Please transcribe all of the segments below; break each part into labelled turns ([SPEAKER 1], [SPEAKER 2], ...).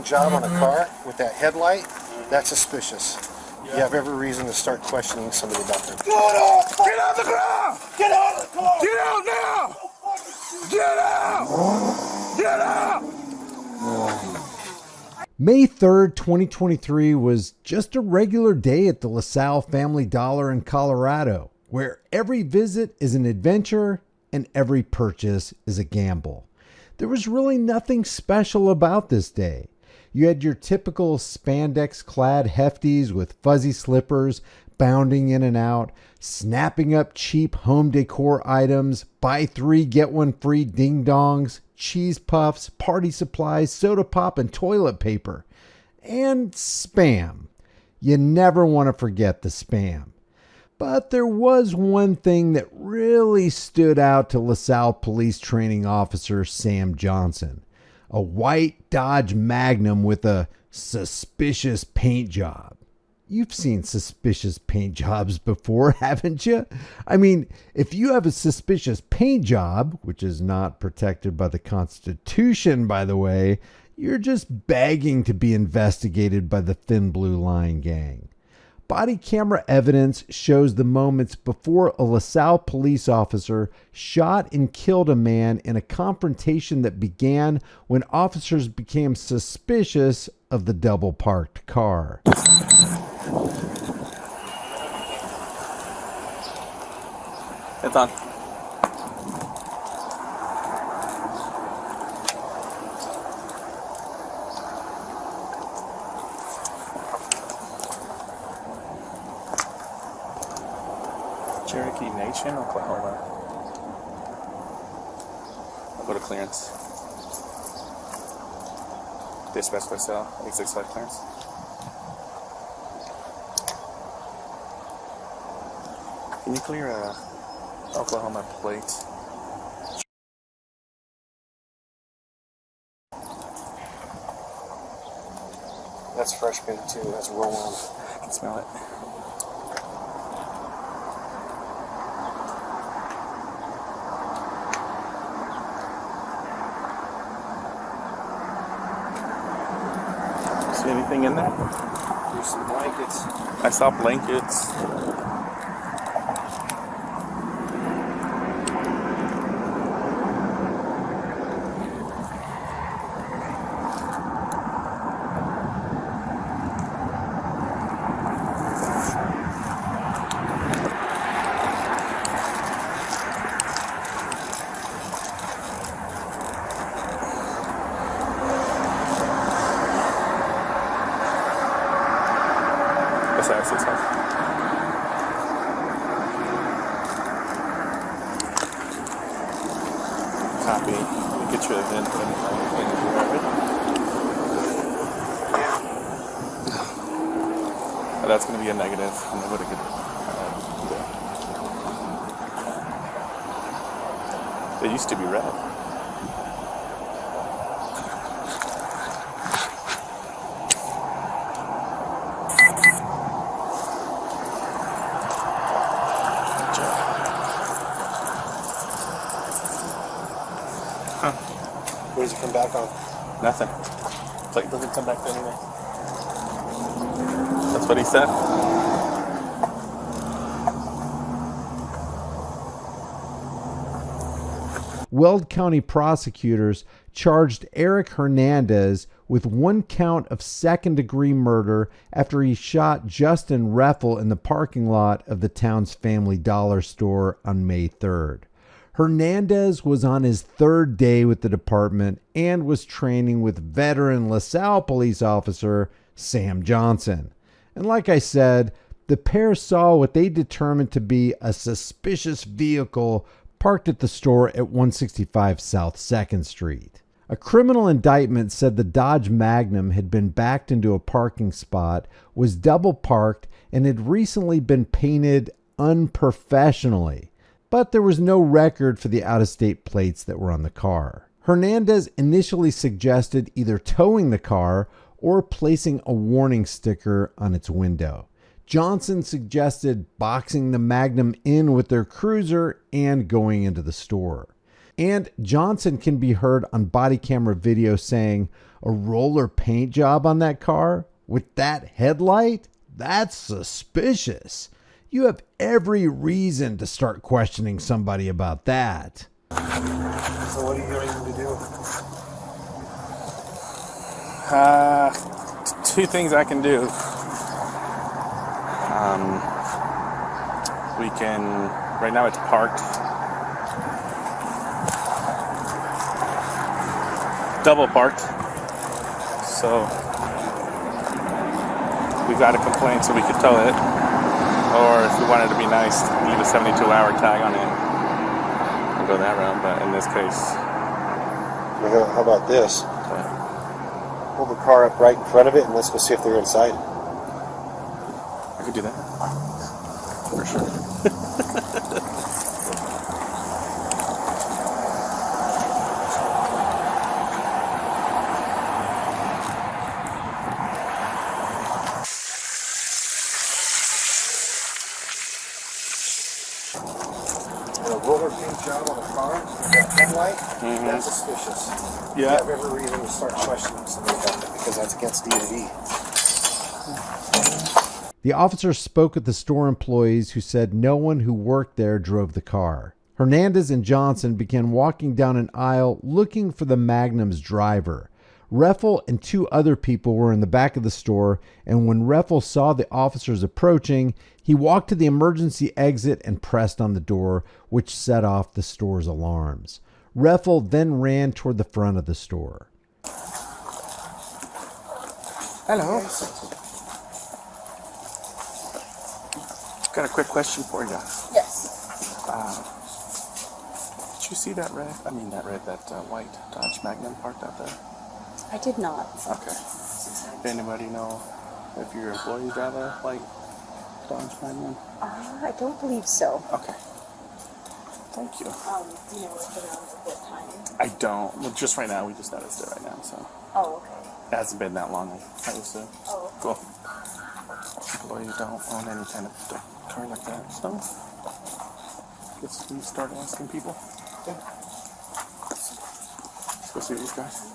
[SPEAKER 1] paint job on a car with that headlight, that's suspicious. You have every reason to start questioning somebody about their...
[SPEAKER 2] Get on the ground! Get out! Get out now! Get out! Get out!
[SPEAKER 3] May 3rd, 2023 was just a regular day at the LaSalle Family Dollar in Colorado, where every visit is an adventure and every purchase is a gamble. There was really nothing special about this day. You had your typical spandex-clad hefties with fuzzy slippers bounding in and out, snapping up cheap home decor items, buy three, get one free ding-dongs, cheese puffs, party supplies, soda pop, and toilet paper. And spam. You never want to forget the spam. But there was one thing that really stood out to LaSalle Police Training Officer Sam Johnson. A white Dodge Magnum with a suspicious paint job. You've seen suspicious paint jobs before, haven't you? I mean, if you have a suspicious paint job, which is not protected by the Constitution, by the way, you're just begging to be investigated by the Thin Blue Line gang. Body camera evidence shows the moments before a LaSalle police officer shot and killed a man in a confrontation that began when officers became suspicious of the double-parked car.
[SPEAKER 4] It's on. Cherokee Nation, Oklahoma. I'll go to clearance. Dispatch by cell, 865 clearance. Can you clear a Oklahoma plate?
[SPEAKER 1] That's fresh paint too, that's roll on.
[SPEAKER 4] I can smell it. See anything in there?
[SPEAKER 1] There's some blankets.
[SPEAKER 4] I saw blankets. Copy. Get your event that's going to be a negative. I'm going to get They used to be red.
[SPEAKER 1] What does it come back on?
[SPEAKER 4] Nothing. Plate doesn't come back to anything. That's what he said.
[SPEAKER 3] Weld County prosecutors charged Eric Hernandez with one count of second-degree murder after he shot Justin Reffel in the parking lot of the town's Family Dollar store on May 3rd. Hernandez was on his third day with the department and was training with veteran LaSalle police officer Sam Johnson. And like I said, the pair saw what they determined to be a suspicious vehicle parked at the store at 165 South 2nd Street. A criminal indictment said the Dodge Magnum had been backed into a parking spot, was double parked, and had recently been painted unprofessionally. But there was no record for the out-of-state plates that were on the car. Hernandez initially suggested either towing the car or placing a warning sticker on its window. Johnson suggested boxing the Magnum in with their cruiser and going into the store. And Johnson can be heard on body camera video saying, a roller paint job on that car with that headlight? That's suspicious. You have every reason to start questioning somebody about that.
[SPEAKER 1] So what are you going to do?
[SPEAKER 4] Two things I can do. We can, right now it's parked. Double parked. So we got a complaint so we could tow it. Or if we wanted to be nice, leave a 72-hour tag on it and go that route. But in this case,
[SPEAKER 1] How about this? Pull the car up right in front of it and let's go see if they're inside.
[SPEAKER 4] I could do that. For sure.
[SPEAKER 1] A roller paint job on a car with that headlight, that's suspicious.
[SPEAKER 4] Yeah.
[SPEAKER 1] You have every reason to start questioning somebody about that because that's against D&D.
[SPEAKER 3] The officer spoke with the store employees who said no one who worked there drove the car. Hernandez and Johnson began walking down an aisle looking for the Magnum's driver. Reffel and two other people were in the back of the store, and when Reffel saw the officers approaching, he walked to the emergency exit and pressed on the door, which set off the store's alarms. Reffel then ran toward the front of the store.
[SPEAKER 4] Hello. Got a quick question for you.
[SPEAKER 5] Yes.
[SPEAKER 4] Did you see that white Dodge Magnum parked out there?
[SPEAKER 5] I did not.
[SPEAKER 4] Okay. Does anybody know if your employees drive a white Dodge Magnum?
[SPEAKER 5] I don't believe so.
[SPEAKER 4] Okay. Thank you.
[SPEAKER 5] Do you know what's around at that time?
[SPEAKER 4] I don't. Well, just right now. We just noticed it right now, so.
[SPEAKER 5] Oh, okay.
[SPEAKER 4] It hasn't been that long. I was
[SPEAKER 5] Oh, okay.
[SPEAKER 4] cool. Employees don't own any kind of car like that, so. Guess we start asking people. Yeah. Let's go see these guys.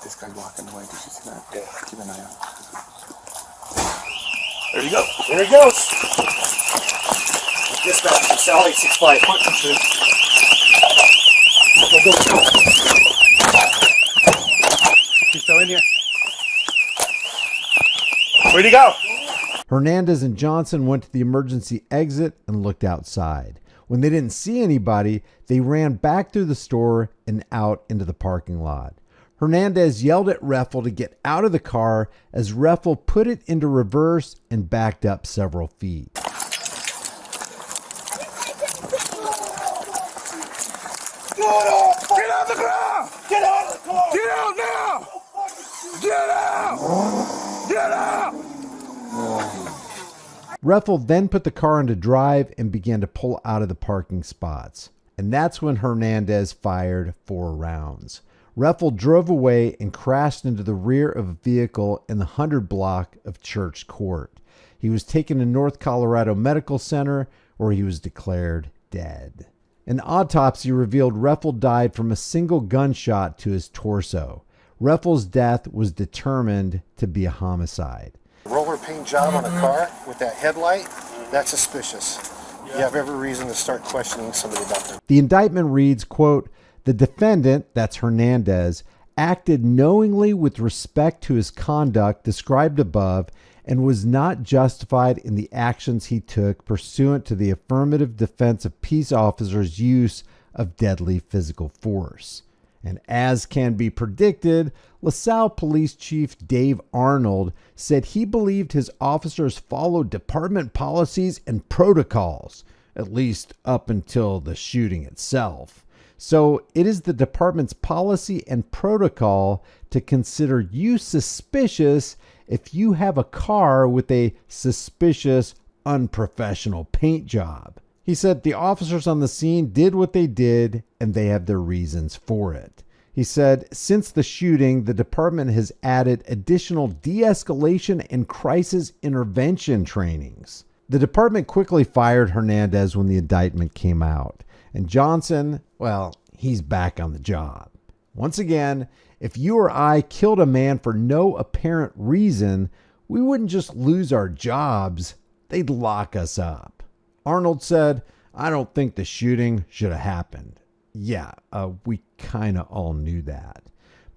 [SPEAKER 4] This guy walking away. Did you see that?
[SPEAKER 1] Yeah.
[SPEAKER 4] Keep an eye out. There you go.
[SPEAKER 1] There he goes. Dispatch from Sally 65 construed. Go.
[SPEAKER 4] He's still in here. Where'd he go?
[SPEAKER 3] Hernandez and Johnson went to the emergency exit and looked outside. When they didn't see anybody, they ran back through the store and out into the parking lot. Hernandez yelled at Reffel to get out of the car as Reffel put it into reverse and backed up several feet.
[SPEAKER 2] Get out of the ground! Get out of the car! Get out now! Get out! Get out!
[SPEAKER 3] Reffel then put the car into drive and began to pull out of the parking spots. And that's when Hernandez fired 4 rounds. Reffel drove away and crashed into the rear of a vehicle in the 100 block of Church Court. He was taken to North Colorado Medical Center, where he was declared dead. An autopsy revealed Reffel died from a single gunshot to his torso. Reffel's death was determined to be a homicide.
[SPEAKER 1] Roller paint job on a car with that headlight, that's suspicious. You have every reason to start questioning somebody about that.
[SPEAKER 3] The indictment reads, quote, "The defendant," that's Hernandez, "acted knowingly with respect to his conduct described above and was not justified in the actions he took pursuant to the affirmative defense of peace officers' use of deadly physical force." And as can be predicted, LaSalle Police Chief Dave Arnold said he believed his officers followed department policies and protocols, at least up until the shooting itself. So it is the department's policy and protocol to consider you suspicious if you have a car with a suspicious, unprofessional paint job. He said the officers on the scene did what they did and they have their reasons for it. He said, since the shooting, the department has added additional de-escalation and crisis intervention trainings. The department quickly fired Hernandez when the indictment came out. And Johnson, well, he's back on the job. Once again, if you or I killed a man for no apparent reason, we wouldn't just lose our jobs, they'd lock us up. Arnold said, I don't think the shooting should have happened. Yeah, we kind of all knew that.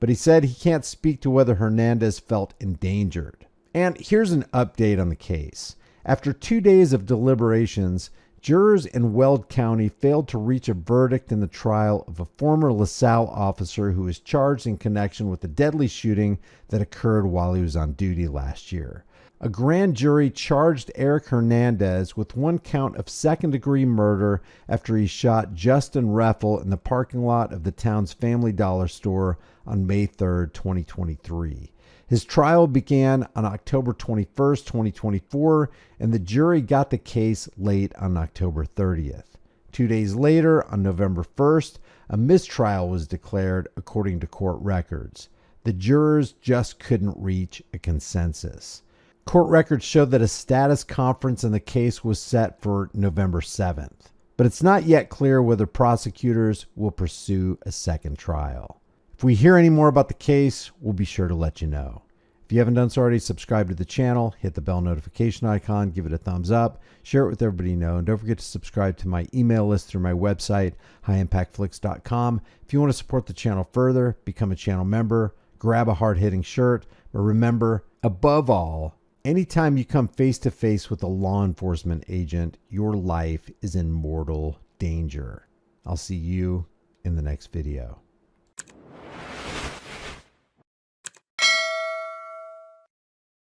[SPEAKER 3] But he said he can't speak to whether Hernandez felt endangered. And here's an update on the case. After 2 days of deliberations, jurors in Weld County failed to reach a verdict in the trial of a former LaSalle officer who was charged in connection with the deadly shooting that occurred while he was on duty last year. A grand jury charged Eric Hernandez with 1 count of second-degree murder after he shot Justin Reffel in the parking lot of the town's Family Dollar store on May 3, 2023. His trial began on October 21, 2024, and the jury got the case late on October 30th. 2 days later, on November 1st, a mistrial was declared according to court records. The jurors just couldn't reach a consensus. Court records showed that a status conference in the case was set for November 7th, but it's not yet clear whether prosecutors will pursue a second trial. If we hear any more about the case, we'll be sure to let you know. If you haven't done so already, subscribe to the channel, hit the bell notification icon, give it a thumbs up, share it with everybody you know, and don't forget to subscribe to my email list through my website, highimpactflix.com. If you want to support the channel further, become a channel member, grab a hard-hitting shirt, but remember, above all, anytime you come face-to-face with a law enforcement agent, your life is in mortal danger. I'll see you in the next video.